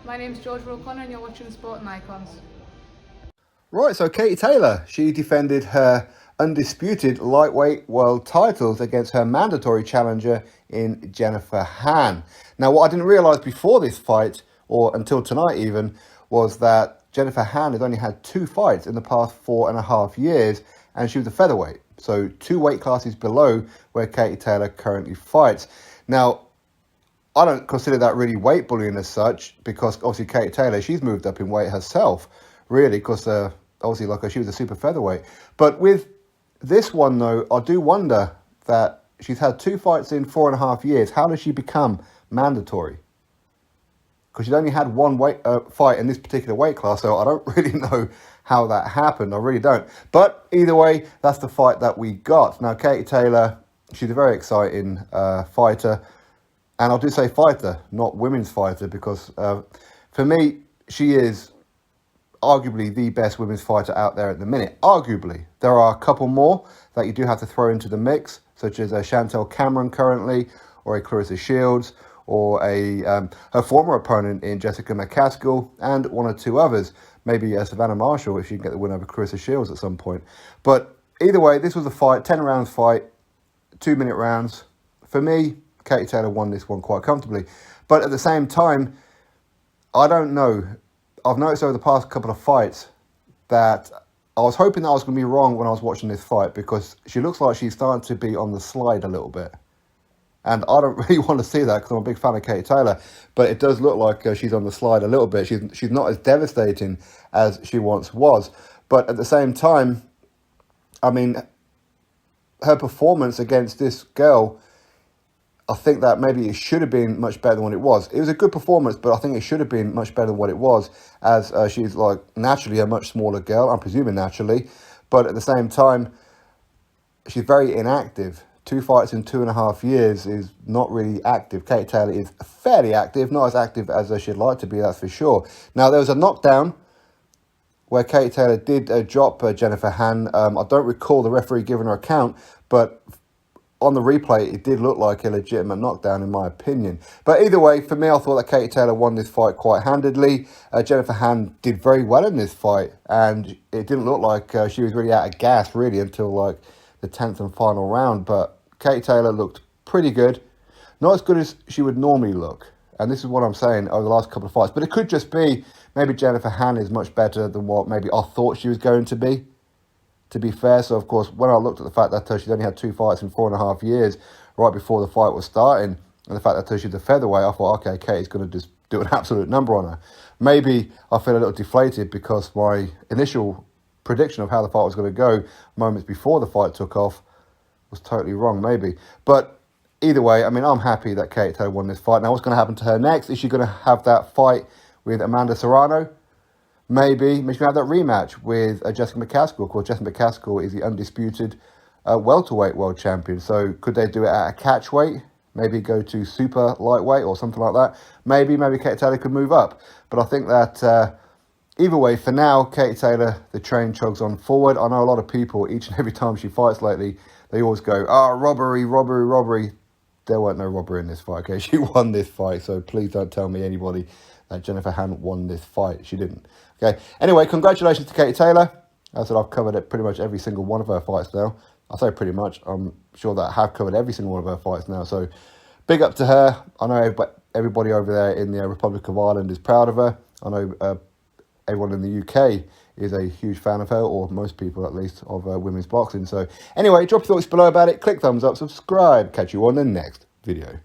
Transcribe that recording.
My name's Georgia O'Connor and you're watching Sport and Icons. Right, so Katie Taylor, she defended her undisputed lightweight world titles against her mandatory challenger in Jennifer Han. Now, what I didn't realise before this fight, or until tonight even, was that Jennifer Han has only had 2 fights in the past 4.5 years, and she was a featherweight. So 2 weight classes below where Katie Taylor currently fights. Now, I don't consider that really weight bullying as such, because obviously Katie Taylor, she's moved up in weight herself, really, because obviously like she was a super featherweight. But with this one though, I do wonder that she's had 2 fights in 4.5 years. How does she become mandatory? Because she's only had 1 fight in this particular weight class, so I don't really know how that happened. I really don't. But either way, that's the fight that we got. Now, Katie Taylor, she's a very exciting fighter. And I do say fighter, not women's fighter, because for me, she is arguably the best women's fighter out there at the minute. Arguably. There are a couple more that you do have to throw into the mix, such as Chantel Cameron currently, or a Clarissa Shields, or her former opponent in Jessica McCaskill, and 1 or 2 others. Maybe Savannah Marshall, if she can get the win over Clarissa Shields at some point. But either way, this was a fight, 10 rounds fight, 2-minute rounds. For me, Katie Taylor won this one quite comfortably. But at the same time, I don't know. I've noticed over the past couple of fights that I was hoping that I was going to be wrong when I was watching this fight, because she looks like she's starting to be on the slide a little bit. And I don't really want to see that, because I'm a big fan of Katie Taylor. But it does look like she's on the slide a little bit. She's not as devastating as she once was. But at the same time, I mean, her performance against this girl, I think that maybe it should have been much better than what it was. It was a good performance, but I think it should have been much better than what it was, as she's like naturally a much smaller girl, I'm presuming naturally. But at the same time, she's very inactive. 2 fights in 2.5 years is not really active. Katie Taylor is fairly active, not as active as she'd like to be, that's for sure. Now, there was a knockdown where Katie Taylor did drop Jennifer Han. I don't recall the referee giving her a count, but on the replay, it did look like a legitimate knockdown, in my opinion. But either way, for me, I thought that Katie Taylor won this fight quite handedly. Jennifer Han did very well in this fight, and it didn't look like she was really out of gas, really, until like the 10th and final round. But Katie Taylor looked pretty good. Not as good as she would normally look. And this is what I'm saying over the last couple of fights. But it could just be maybe Jennifer Han is much better than what maybe I thought she was going to be fair. So, of course, when I looked at the fact that she's only had 2 fights in 4.5 years right before the fight was starting, and the fact that she's a featherweight, I thought, okay, Katie's going to just do an absolute number on her. Maybe I feel a little deflated because my initial prediction of how the fight was going to go moments before the fight took off was totally wrong, maybe. But either way, I mean, I'm happy that Katie Taylor won this fight. Now, what's going to happen to her next? Is she going to have that fight with Amanda Serrano? Maybe she can have that rematch with Jessica McCaskill. Of course, Jessica McCaskill is the undisputed welterweight world champion. So could they do it at a catch weight? Maybe go to super lightweight or something like that. Maybe Katie Taylor could move up. But I think that either way, for now, Katie Taylor, the train chugs on forward. I know a lot of people, each and every time she fights lately, they always go, robbery, robbery, robbery. There weren't no robbery in this fight, okay? She won this fight, so please don't tell me anybody that Jennifer Han won this fight. She didn't. Okay. Anyway, congratulations to Katie Taylor. As I said, I've covered it pretty much every single one of her fights now. I say pretty much. I'm sure that I have covered every single one of her fights now. So big up to her. I know everybody over there in the Republic of Ireland is proud of her. I know everyone in the UK is a huge fan of her, or most people at least, of women's boxing. So anyway, drop your thoughts below about it. Click thumbs up, subscribe. Catch you on the next video.